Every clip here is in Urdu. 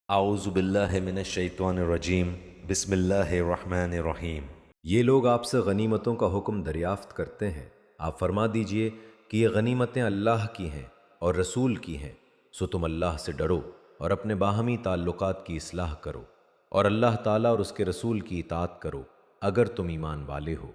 اعوذ باللہ من الشیطان الرجیم بسم اللہ الرحمن الرحیم۔ یہ لوگ آپ سے غنیمتوں کا حکم دریافت کرتے ہیں، آپ فرما دیجئے کہ یہ غنیمتیں اللہ کی ہیں اور رسول کی ہیں، سو تم اللہ سے ڈرو اور اپنے باہمی تعلقات کی اصلاح کرو اور اللہ تعالیٰ اور اس کے رسول کی اطاعت کرو اگر تم ایمان والے ہو۔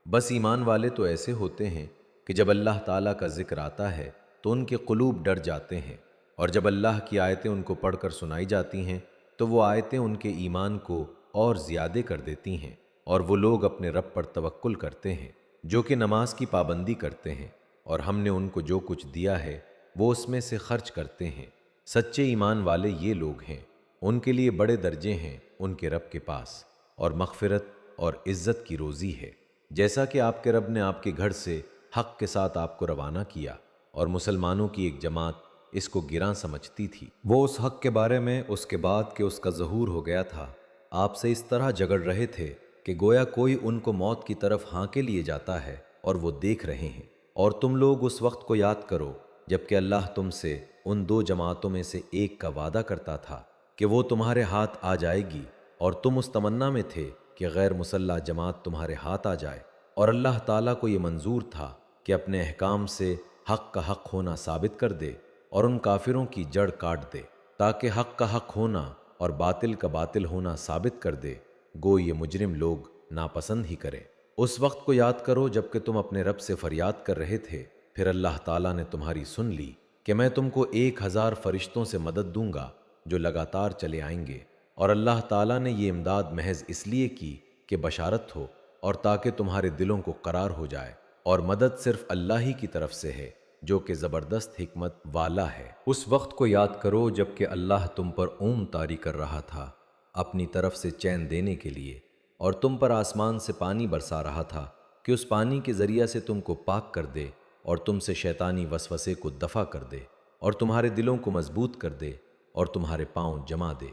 بس ایمان والے تو ایسے ہوتے ہیں کہ جب اللہ تعالیٰ کا ذکر آتا ہے تو ان کے قلوب ڈر جاتے ہیں، اور جب اللہ کی آیتیں ان کو پڑھ کر سنائی جاتی ہیں تو وہ آیتیں ان کے ایمان کو اور زیادہ کر دیتی ہیں، اور وہ لوگ اپنے رب پر توکل کرتے ہیں جو کہ نماز کی پابندی کرتے ہیں، اور ہم نے ان کو جو کچھ دیا ہے وہ اس میں سے خرچ کرتے ہیں۔ سچے ایمان والے یہ لوگ ہیں، ان کے لیے بڑے درجے ہیں ان کے رب کے پاس، اور مغفرت اور عزت کی روزی ہے، جیسا کہ آپ کے رب نے آپ کے گھر سے حق کے ساتھ آپ کو روانہ کیا، اور مسلمانوں کی ایک جماعت اس کو گراں سمجھتی تھی۔ وہ اس حق کے بارے میں اس کے بعد کہ اس کا ظہور ہو گیا تھا آپ سے اس طرح جھگڑ رہے تھے کہ گویا کوئی ان کو موت کی طرف ہانکے لیے جاتا ہے اور وہ دیکھ رہے ہیں۔ اور تم لوگ اس وقت کو یاد کرو جب کہ اللہ تم سے ان دو جماعتوں میں سے ایک کا وعدہ کرتا تھا کہ وہ تمہارے ہاتھ آ جائے گی، اور تم اس تمنا میں تھے کہ غیر مسلح جماعت تمہارے ہاتھ آ جائے، اور اللہ تعالیٰ کو یہ منظور تھا کہ اپنے احکام سے حق کا حق ہونا ثابت کر دے اور ان کافروں کی جڑ کاٹ دے، تاکہ حق کا حق ہونا اور باطل کا باطل ہونا ثابت کر دے، گو یہ مجرم لوگ ناپسند ہی کریں۔ اس وقت کو یاد کرو جب کہ تم اپنے رب سے فریاد کر رہے تھے، پھر اللہ تعالیٰ نے تمہاری سن لی کہ میں تم کو 1000 فرشتوں سے مدد دوں گا جو لگاتار چلے آئیں گے، اور اللہ تعالیٰ نے یہ امداد محض اس لیے کی کہ بشارت ہو اور تاکہ تمہارے دلوں کو قرار ہو جائے، اور مدد صرف اللہ ہی کی طرف سے ہے جو کہ زبردست حکمت والا ہے۔ اس وقت کو یاد کرو جب کہ اللہ تم پر اونگ طاری کر رہا تھا اپنی طرف سے چین دینے کے لیے، اور تم پر آسمان سے پانی برسا رہا تھا کہ اس پانی کے ذریعہ سے تم کو پاک کر دے اور تم سے شیطانی وسوسے کو دفع کر دے اور تمہارے دلوں کو مضبوط کر دے اور تمہارے پاؤں جما دے۔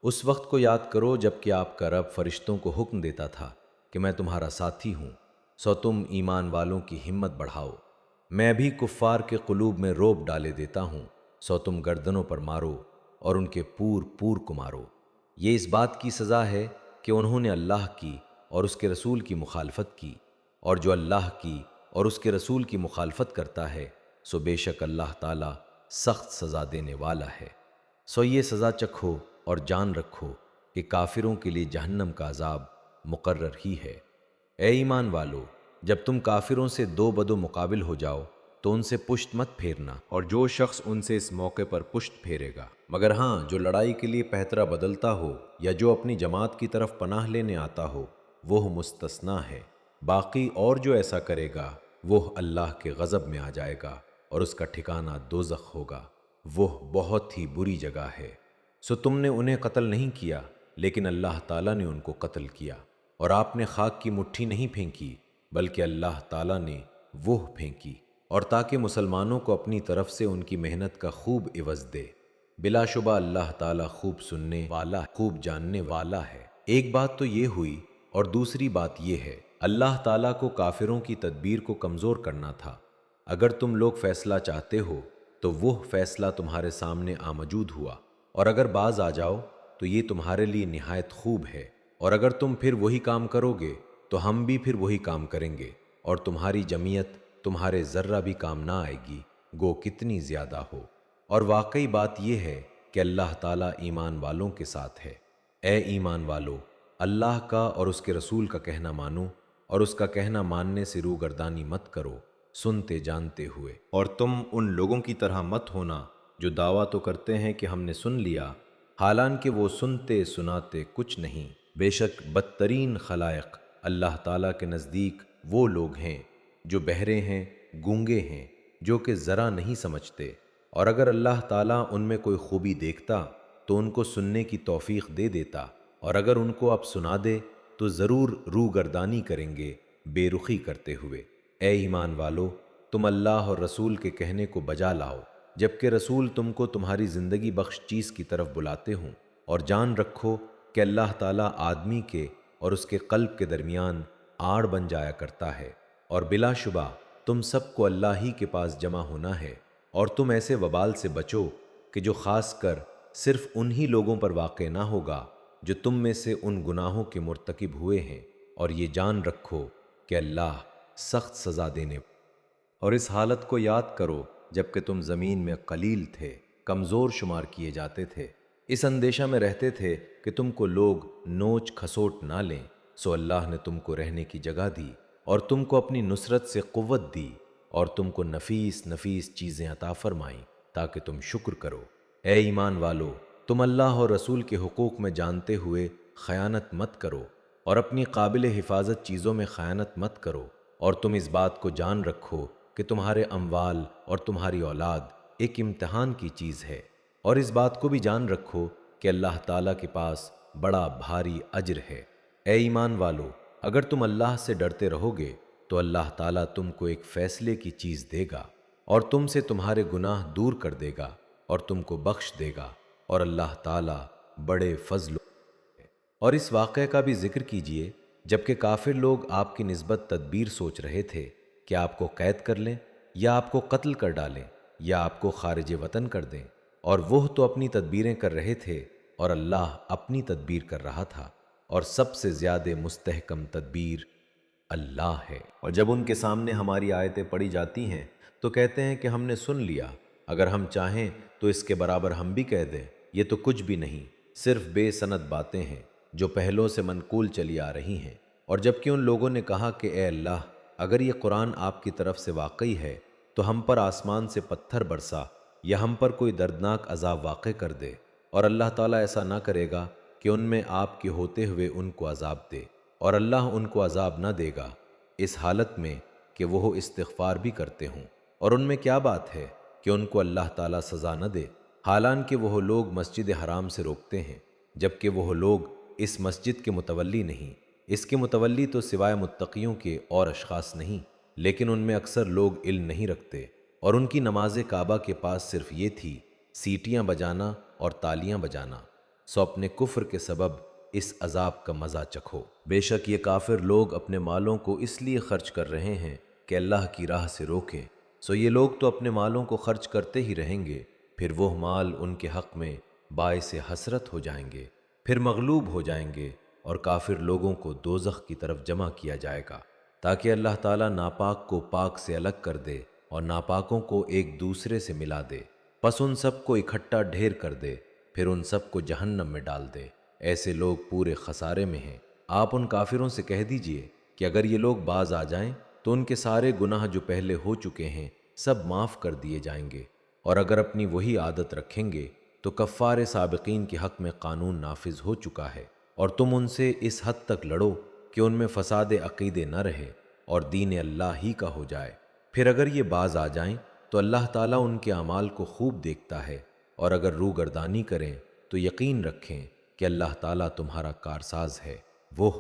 اس وقت کو یاد کرو جب کہ آپ کا رب فرشتوں کو حکم دیتا تھا کہ میں تمہارا ساتھی ہوں، سو تم ایمان والوں کی ہمت بڑھاؤ۔ میں بھی کفار کے قلوب میں روب ڈالے دیتا ہوں، سو تم گردنوں پر مارو اور ان کے پور پور کو مارو۔ یہ اس بات کی سزا ہے کہ انہوں نے اللہ کی اور اس کے رسول کی مخالفت کی، اور جو اللہ کی اور اس کے رسول کی مخالفت کرتا ہے سو بے شک اللہ تعالیٰ سخت سزا دینے والا ہے۔ سو یہ سزا چکھو اور جان رکھو کہ کافروں کے لیے جہنم کا عذاب مقرر ہی ہے۔ اے ایمان والو، جب تم کافروں سے دو بدو مقابل ہو جاؤ تو ان سے پشت مت پھیرنا، اور جو شخص ان سے اس موقع پر پشت پھیرے گا، مگر ہاں جو لڑائی کے لیے پہترا بدلتا ہو یا جو اپنی جماعت کی طرف پناہ لینے آتا ہو وہ مستثنا ہے، باقی اور جو ایسا کرے گا وہ اللہ کے غضب میں آ جائے گا اور اس کا ٹھکانہ دوزخ ہوگا، وہ بہت ہی بری جگہ ہے۔ سو تم نے انہیں قتل نہیں کیا لیکن اللہ تعالیٰ نے ان کو قتل کیا، اور آپ نے خاک کی مٹھی نہیں پھینکی بلکہ اللہ تعالیٰ نے وہ پھینکی، اور تاکہ مسلمانوں کو اپنی طرف سے ان کی محنت کا خوب عوض دے۔ بلا شبہ اللہ تعالیٰ خوب سننے والا، خوب جاننے والا ہے۔ ایک بات تو یہ ہوئی، اور دوسری بات یہ ہے اللہ تعالیٰ کو کافروں کی تدبیر کو کمزور کرنا تھا۔ اگر تم لوگ فیصلہ چاہتے ہو تو وہ فیصلہ تمہارے سامنے موجود ہوا، اور اگر باز آ جاؤ تو یہ تمہارے لیے نہایت خوب ہے، اور اگر تم پھر وہی کام کرو گے تو ہم بھی پھر وہی کام کریں گے، اور تمہاری جمعیت تمہارے ذرہ بھی کام نہ آئے گی، گو کتنی زیادہ ہو۔ اور واقعی بات یہ ہے کہ اللہ تعالیٰ ایمان والوں کے ساتھ ہے۔ اے ایمان والو، اللہ کا اور اس کے رسول کا کہنا مانو، اور اس کا کہنا ماننے سے روگردانی مت کرو، سنتے جانتے ہوئے۔ اور تم ان لوگوں کی طرح مت ہونا جو دعویٰ تو کرتے ہیں کہ ہم نے سن لیا، حالانکہ وہ سنتے سناتے کچھ نہیں۔ بے شک بدترین خلائق اللہ تعالیٰ کے نزدیک وہ لوگ ہیں جو بہرے ہیں، گونگے ہیں، جو کہ ذرا نہیں سمجھتے، اور اگر اللہ تعالیٰ ان میں کوئی خوبی دیکھتا تو ان کو سننے کی توفیق دے دیتا، اور اگر ان کو اب سنا دے تو ضرور روگردانی کریں گے بے رخی کرتے ہوئے۔ اے ایمان والو، تم اللہ اور رسول کے کہنے کو بجا لاؤ جبکہ رسول تم کو تمہاری زندگی بخش چیز کی طرف بلاتے ہوں، اور جان رکھو کہ اللہ تعالیٰ آدمی کے اور اس کے قلب کے درمیان آڑ بن جایا کرتا ہے، اور بلا شبہ تم سب کو اللہ ہی کے پاس جمع ہونا ہے۔ اور تم ایسے وبال سے بچو کہ جو خاص کر صرف انہی لوگوں پر واقع نہ ہوگا جو تم میں سے ان گناہوں کے مرتکب ہوئے ہیں، اور یہ جان رکھو کہ اللہ سخت سزا دینے۔ اور اس حالت کو یاد کرو جب کہ تم زمین میں قلیل تھے، کمزور شمار کیے جاتے تھے، اس اندیشہ میں رہتے تھے کہ تم کو لوگ نوچ کھسوٹ نہ لیں، سو اللہ نے تم کو رہنے کی جگہ دی اور تم کو اپنی نصرت سے قوت دی اور تم کو نفیس نفیس چیزیں عطا فرمائیں تاکہ تم شکر کرو۔ اے ایمان والو، تم اللہ اور رسول کے حقوق میں جانتے ہوئے خیانت مت کرو اور اپنی قابل حفاظت چیزوں میں خیانت مت کرو، اور تم اس بات کو جان رکھو کہ تمہارے اموال اور تمہاری اولاد ایک امتحان کی چیز ہے، اور اس بات کو بھی جان رکھو کہ اللہ تعالیٰ کے پاس بڑا بھاری اجر ہے۔ اے ایمان والو، اگر تم اللہ سے ڈرتے رہو گے تو اللہ تعالیٰ تم کو ایک فیصلے کی چیز دے گا اور تم سے تمہارے گناہ دور کر دے گا اور تم کو بخش دے گا، اور اللہ تعالیٰ بڑے فضل۔ اور اس واقعے کا بھی ذکر کیجئے جبکہ کافر لوگ آپ کی نسبت تدبیر سوچ رہے تھے کہ آپ کو قید کر لیں یا آپ کو قتل کر ڈالیں یا آپ کو خارج وطن کر دیں، اور وہ تو اپنی تدبیریں کر رہے تھے اور اللہ اپنی تدبیر کر رہا تھا، اور سب سے زیادہ مستحکم تدبیر اللہ ہے۔ اور جب ان کے سامنے ہماری آیتیں پڑھی جاتی ہیں تو کہتے ہیں کہ ہم نے سن لیا، اگر ہم چاہیں تو اس کے برابر ہم بھی کہہ دیں، یہ تو کچھ بھی نہیں، صرف بے سند باتیں ہیں جو پہلوں سے منقول چلی آ رہی ہیں۔ اور جبکہ ان لوگوں نے کہا کہ اے اللہ، اگر یہ قرآن آپ کی طرف سے واقعی ہے تو ہم پر آسمان سے پتھر برسا یا ہم پر کوئی دردناک عذاب واقع کر دے، اور اللہ تعالیٰ ایسا نہ کرے گا کہ ان میں آپ کے ہوتے ہوئے ان کو عذاب دے، اور اللہ ان کو عذاب نہ دے گا اس حالت میں کہ وہ استغفار بھی کرتے ہوں۔ اور ان میں کیا بات ہے کہ ان کو اللہ تعالیٰ سزا نہ دے، حالانکہ وہ لوگ مسجد حرام سے روکتے ہیں، جبکہ وہ لوگ اس مسجد کے متولی نہیں، اس کے متولی تو سوائے متقیوں کے اور اشخاص نہیں، لیکن ان میں اکثر لوگ علم نہیں رکھتے، اور ان کی نماز کعبہ کے پاس صرف یہ تھی سیٹیاں بجانا اور تالیاں بجانا، سو اپنے کفر کے سبب اس عذاب کا مزہ چکھو۔ بے شک یہ کافر لوگ اپنے مالوں کو اس لیے خرچ کر رہے ہیں کہ اللہ کی راہ سے روکیں، سو یہ لوگ تو اپنے مالوں کو خرچ کرتے ہی رہیں گے، پھر وہ مال ان کے حق میں باعث حسرت ہو جائیں گے، پھر مغلوب ہو جائیں گے، اور کافر لوگوں کو دوزخ کی طرف جمع کیا جائے گا تاکہ اللہ تعالیٰ ناپاک کو پاک سے الگ کر دے اور ناپاکوں کو ایک دوسرے سے ملا دے، پس ان سب کو اکٹھا ڈھیر کر دے، پھر ان سب کو جہنم میں ڈال دے۔ ایسے لوگ پورے خسارے میں ہیں۔ آپ ان کافروں سے کہہ دیجئے کہ اگر یہ لوگ باز آ جائیں تو ان کے سارے گناہ جو پہلے ہو چکے ہیں سب معاف کر دیے جائیں گے، اور اگر اپنی وہی عادت رکھیں گے تو کفار سابقین کے حق میں قانون نافذ ہو چکا ہے، اور تم ان سے اس حد تک لڑو کہ ان میں فساد عقیدے نہ رہے اور دین اللہ ہی کا ہو جائے۔ پھر اگر یہ باز آ جائیں تو اللہ تعالیٰ ان کے اعمال کو خوب دیکھتا ہے، اور اگر روگردانی کریں تو یقین رکھیں کہ اللہ تعالیٰ تمہارا کارساز ہے، وہ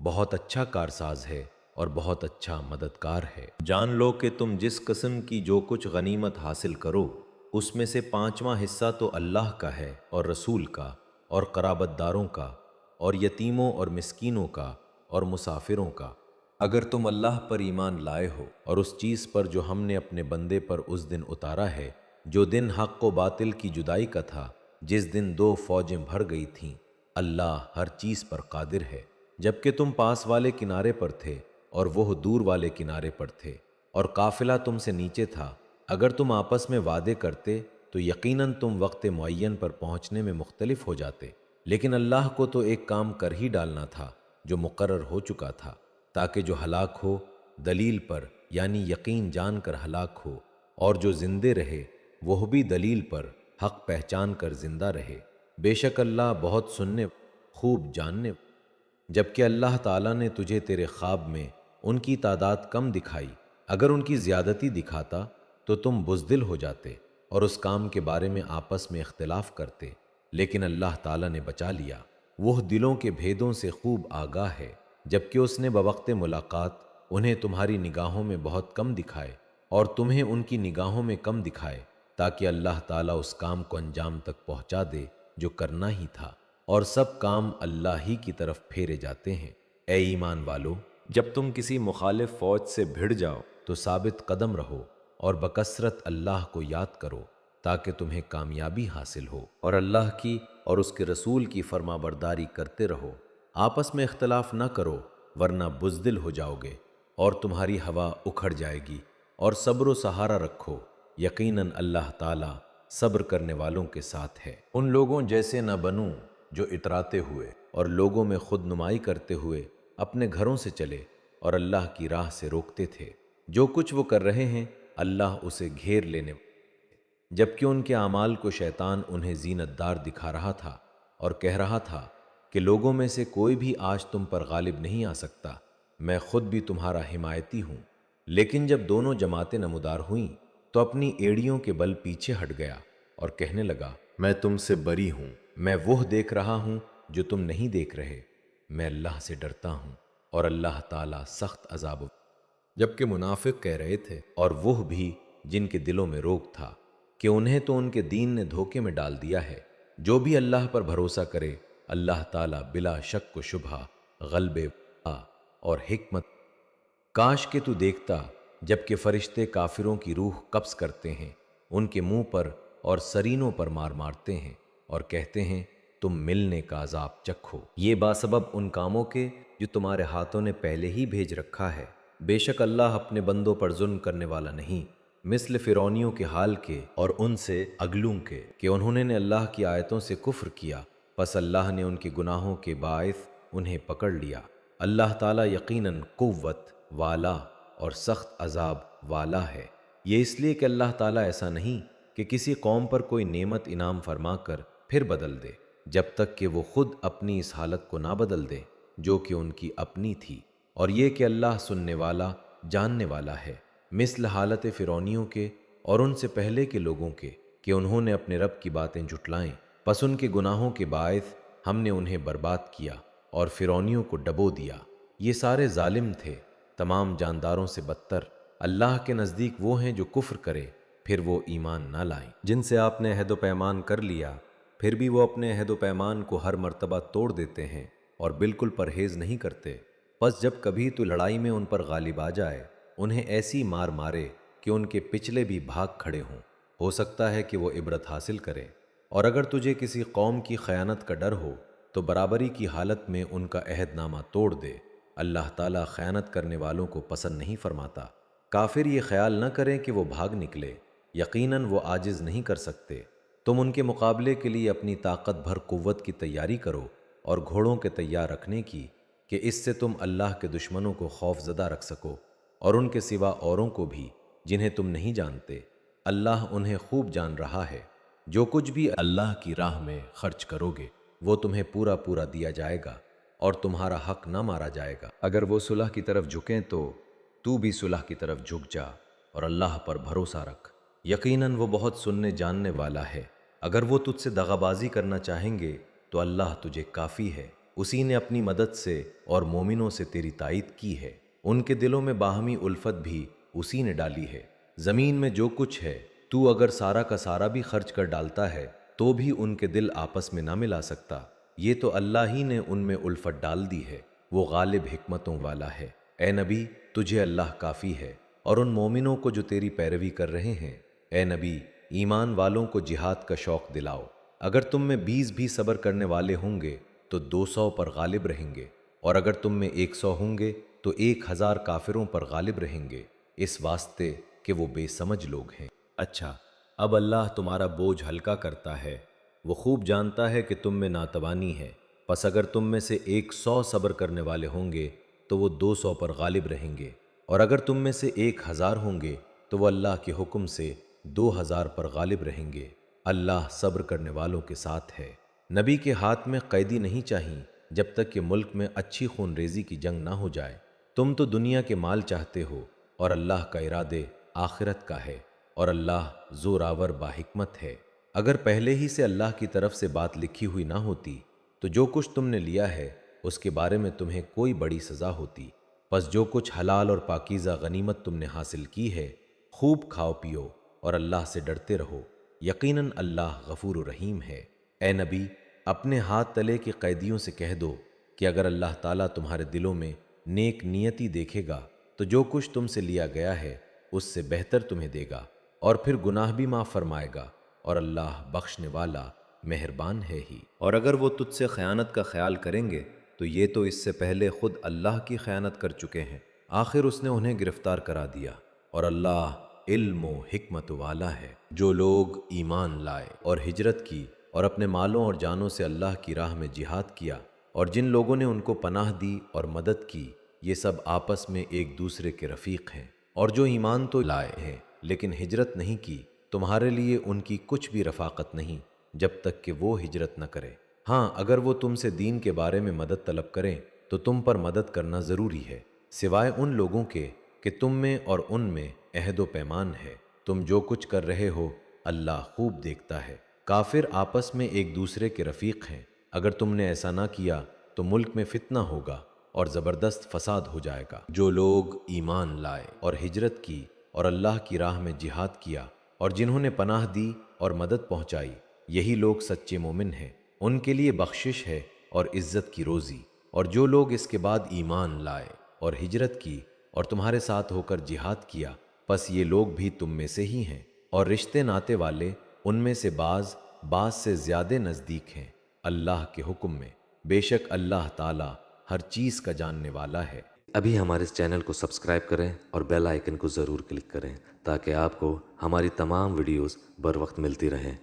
بہت اچھا کارساز ہے اور بہت اچھا مددگار ہے۔ جان لو کہ تم جس قسم کی جو کچھ غنیمت حاصل کرو اس میں سے 5واں حصہ تو اللہ کا ہے اور رسول کا اور قرابت داروں کا اور یتیموں اور مسکینوں کا اور مسافروں کا، اگر تم اللہ پر ایمان لائے ہو اور اس چیز پر جو ہم نے اپنے بندے پر اس دن اتارا ہے، جو دن حق و باطل کی جدائی کا تھا، جس دن 2 فوجیں بھر گئی تھیں۔ اللہ ہر چیز پر قادر ہے۔ جبکہ تم پاس والے کنارے پر تھے اور وہ دور والے کنارے پر تھے، اور قافلہ تم سے نیچے تھا، اگر تم آپس میں وعدے کرتے تو یقیناً تم وقت معین پر پہنچنے میں مختلف ہو جاتے، لیکن اللہ کو تو ایک کام کر ہی ڈالنا تھا جو مقرر ہو چکا تھا، تاکہ جو ہلاک ہو دلیل پر یعنی یقین جان کر ہلاک ہو، اور جو زندے رہے وہ بھی دلیل پر حق پہچان کر زندہ رہے۔ بے شک اللہ بہت سننے خوب جاننے۔ جبکہ اللہ تعالیٰ نے تجھے تیرے خواب میں ان کی تعداد کم دکھائی، اگر ان کی زیادتی دکھاتا تو تم بزدل ہو جاتے اور اس کام کے بارے میں آپس میں اختلاف کرتے، لیکن اللہ تعالیٰ نے بچا لیا، وہ دلوں کے بھیدوں سے خوب آگاہ ہے۔ جبکہ اس نے بوقت ملاقات انہیں تمہاری نگاہوں میں بہت کم دکھائے اور تمہیں ان کی نگاہوں میں کم دکھائے، تاکہ اللہ تعالیٰ اس کام کو انجام تک پہنچا دے جو کرنا ہی تھا، اور سب کام اللہ ہی کی طرف پھیرے جاتے ہیں۔ اے ایمان والو، جب تم کسی مخالف فوج سے بھڑ جاؤ تو ثابت قدم رہو اور بکثرت اللہ کو یاد کرو تاکہ تمہیں کامیابی حاصل ہو، اور اللہ کی اور اس کے رسول کی فرما برداری کرتے رہو۔ آپس میں اختلاف نہ کرو ورنہ بزدل ہو جاؤ گے اور تمہاری ہوا اکھڑ جائے گی، اور صبر و سہارا رکھو، یقیناً اللہ تعالیٰ صبر کرنے والوں کے ساتھ ہے۔ ان لوگوں جیسے نہ بنو جو اتراتے ہوئے اور لوگوں میں خود نمائی کرتے ہوئے اپنے گھروں سے چلے اور اللہ کی راہ سے روکتے تھے۔ جو کچھ وہ کر رہے ہیں اللہ اسے گھیر لینے، جبکہ ان کے اعمال کو شیطان انہیں زینت دار دکھا رہا تھا اور کہہ رہا تھا کہ لوگوں میں سے کوئی بھی آج تم پر غالب نہیں آ سکتا، میں خود بھی تمہارا حمایتی ہوں۔ لیکن جب دونوں جماعتیں نمودار ہوئیں تو اپنی ایڑیوں کے بل پیچھے ہٹ گیا اور کہنے لگا، میں تم سے بری ہوں، میں وہ دیکھ رہا ہوں جو تم نہیں دیکھ رہے، میں اللہ سے ڈرتا ہوں اور اللہ تعالیٰ سخت عذاب۔ جبکہ منافق کہہ رہے تھے، اور وہ بھی جن کے دلوں میں روگ تھا، کہ انہیں تو ان کے دین نے دھوکے میں ڈال دیا ہے۔ جو بھی اللہ پر بھروسہ کرے اللہ تعالیٰ بلا شک و شبہ غلبے اور حکمت۔ کاش کہ تو دیکھتا جبکہ فرشتے کافروں کی روح قبض کرتے ہیں، ان کے منہ پر اور سرینوں پر مار مارتے ہیں اور کہتے ہیں تم ملنے کا عذاب چکھو، یہ باسبب ان کاموں کے جو تمہارے ہاتھوں نے پہلے ہی بھیج رکھا ہے۔ بے شک اللہ اپنے بندوں پر ظلم کرنے والا نہیں، مثل فرعونیوں کے حال کے اور ان سے اگلوں کے کہ انہوں نے اللہ کی آیتوں سے کفر کیا، پس اللہ نے ان کے گناہوں کے باعث انہیں پکڑ لیا۔ اللہ تعالیٰ یقیناً قوت والا اور سخت عذاب والا ہے۔ یہ اس لیے کہ اللہ تعالیٰ ایسا نہیں کہ کسی قوم پر کوئی نعمت انعام فرما کر پھر بدل دے، جب تک کہ وہ خود اپنی اس حالت کو نہ بدل دے جو کہ ان کی اپنی تھی، اور یہ کہ اللہ سننے والا جاننے والا ہے، مثل حالت فرعونیوں کے اور ان سے پہلے کے لوگوں کے کہ انہوں نے اپنے رب کی باتیں جھٹلائیں، پس ان کے گناہوں کے باعث ہم نے انہیں برباد کیا اور فرعونیوں کو ڈبو دیا۔ یہ سارے ظالم تھے، تمام جانداروں سے بدتر اللہ کے نزدیک وہ ہیں جو کفر کرے پھر وہ ایمان نہ لائیں، جن سے آپ نے عہد و پیمان کر لیا، پھر بھی وہ اپنے عہد و پیمان کو ہر مرتبہ توڑ دیتے ہیں اور بالکل پرہیز نہیں کرتے۔ پس جب کبھی تو لڑائی میں ان پر غالب آ جائے، انہیں ایسی مار مارے کہ ان کے پچھلے بھی بھاگ کھڑے ہوں، ہو سکتا ہے کہ وہ عبرت حاصل کرے۔ اور اگر تجھے کسی قوم کی خیانت کا ڈر ہو تو برابری کی حالت میں ان کا عہد نامہ توڑ دے، اللہ تعالیٰ خیانت کرنے والوں کو پسند نہیں فرماتا۔ کافر یہ خیال نہ کریں کہ وہ بھاگ نکلے، یقیناً وہ عاجز نہیں کر سکتے۔ تم ان کے مقابلے کے لیے اپنی طاقت بھر قوت کی تیاری کرو اور گھوڑوں کے تیار رکھنے کی، کہ اس سے تم اللہ کے دشمنوں کو خوف زدہ رکھ سکو اور ان کے سوا اوروں کو بھی جنہیں تم نہیں جانتے۔ اللہ انہیں خوب جان رہا ہے۔ جو کچھ بھی اللہ کی راہ میں خرچ کرو گے وہ تمہیں پورا پورا دیا جائے گا اور تمہارا حق نہ مارا جائے گا۔ اگر وہ صلح کی طرف جھکیں تو بھی صلح کی طرف جھک جا اور اللہ پر بھروسہ رکھ، یقیناً وہ بہت سننے جاننے والا ہے۔ اگر وہ تجھ سے دغا بازی کرنا چاہیں گے تو اللہ تجھے کافی ہے، اسی نے اپنی مدد سے اور مومنوں سے تیری تائید کی ہے۔ ان کے دلوں میں باہمی الفت بھی اسی نے ڈالی ہے۔ زمین میں جو کچھ ہے تو اگر سارا کا سارا بھی خرچ کر ڈالتا ہے تو بھی ان کے دل آپس میں نہ ملا سکتا، یہ تو اللہ ہی نے ان میں الفت ڈال دی ہے، وہ غالب حکمتوں والا ہے۔ اے نبی تجھے اللہ کافی ہے، اور ان مومنوں کو جو تیری پیروی کر رہے ہیں۔ اے نبی ایمان والوں کو جہاد کا شوق دلاؤ، اگر تم میں 20 بھی صبر کرنے والے ہوں گے تو 200 پر غالب رہیں گے، اور اگر تم میں 100 ہوں گے تو 1000 کافروں پر غالب رہیں گے، اس واسطے کہ وہ بے سمجھ لوگ ہیں۔ اچھا، اب اللہ تمہارا بوجھ ہلکا کرتا ہے، وہ خوب جانتا ہے کہ تم میں ناتوانی ہے، پس اگر تم میں سے 100 صبر کرنے والے ہوں گے تو وہ 200 پر غالب رہیں گے، اور اگر تم میں سے 1000 ہوں گے تو وہ اللہ کے حکم سے 2000 پر غالب رہیں گے۔ اللہ صبر کرنے والوں کے ساتھ ہے۔ نبی کے ہاتھ میں قیدی نہیں چاہیے جب تک کہ ملک میں اچھی خون ریزی کی جنگ نہ ہو جائے۔ تم تو دنیا کے مال چاہتے ہو اور اللہ کا ارادے آخرت کا ہے، اور اللہ زوراور با حکمت ہے۔ اگر پہلے ہی سے اللہ کی طرف سے بات لکھی ہوئی نہ ہوتی تو جو کچھ تم نے لیا ہے اس کے بارے میں تمہیں کوئی بڑی سزا ہوتی۔ پس جو کچھ حلال اور پاکیزہ غنیمت تم نے حاصل کی ہے خوب کھاؤ پیو اور اللہ سے ڈرتے رہو، یقیناً اللہ غفور و رحیم ہے۔ اے نبی اپنے ہاتھ تلے کے قیدیوں سے کہہ دو کہ اگر اللہ تعالیٰ تمہارے دلوں میں نیک نیتی دیکھے گا تو جو کچھ تم سے لیا گیا ہے اس سے بہتر تمہیں دے گا، اور پھر گناہ بھی معاف فرمائے گا، اور اللہ بخشنے والا مہربان ہے ہی۔ اور اگر وہ تجھ سے خیانت کا خیال کریں گے تو یہ تو اس سے پہلے خود اللہ کی خیانت کر چکے ہیں، آخر اس نے انہیں گرفتار کرا دیا، اور اللہ علم و حکمت والا ہے۔ جو لوگ ایمان لائے اور ہجرت کی اور اپنے مالوں اور جانوں سے اللہ کی راہ میں جہاد کیا، اور جن لوگوں نے ان کو پناہ دی اور مدد کی، یہ سب آپس میں ایک دوسرے کے رفیق ہیں۔ اور جو ایمان تو لائے ہیں لیکن ہجرت نہیں کی، تمہارے لیے ان کی کچھ بھی رفاقت نہیں جب تک کہ وہ ہجرت نہ کرے۔ ہاں، اگر وہ تم سے دین کے بارے میں مدد طلب کریں تو تم پر مدد کرنا ضروری ہے، سوائے ان لوگوں کے کہ تم میں اور ان میں عہد و پیمان ہے۔ تم جو کچھ کر رہے ہو اللہ خوب دیکھتا ہے۔ کافر آپس میں ایک دوسرے کے رفیق ہیں، اگر تم نے ایسا نہ کیا تو ملک میں فتنہ ہوگا اور زبردست فساد ہو جائے گا۔ جو لوگ ایمان لائے اور ہجرت کی اور اللہ کی راہ میں جہاد کیا اور جنہوں نے پناہ دی اور مدد پہنچائی، یہی لوگ سچے مومن ہیں، ان کے لیے بخشش ہے اور عزت کی روزی۔ اور جو لوگ اس کے بعد ایمان لائے اور ہجرت کی اور تمہارے ساتھ ہو کر جہاد کیا، پس یہ لوگ بھی تم میں سے ہی ہیں، اور رشتے ناتے والے ان میں سے بعض سے زیادہ نزدیک ہیں اللہ کے حکم میں۔ بے شک اللہ تعالی ہر چیز کا جاننے والا ہے۔ ابھی ہمارے اس چینل کو سبسکرائب کریں اور بیل آئیکن کو ضرور کلک کریں تاکہ آپ کو ہماری تمام ویڈیوز بر وقت ملتی رہیں۔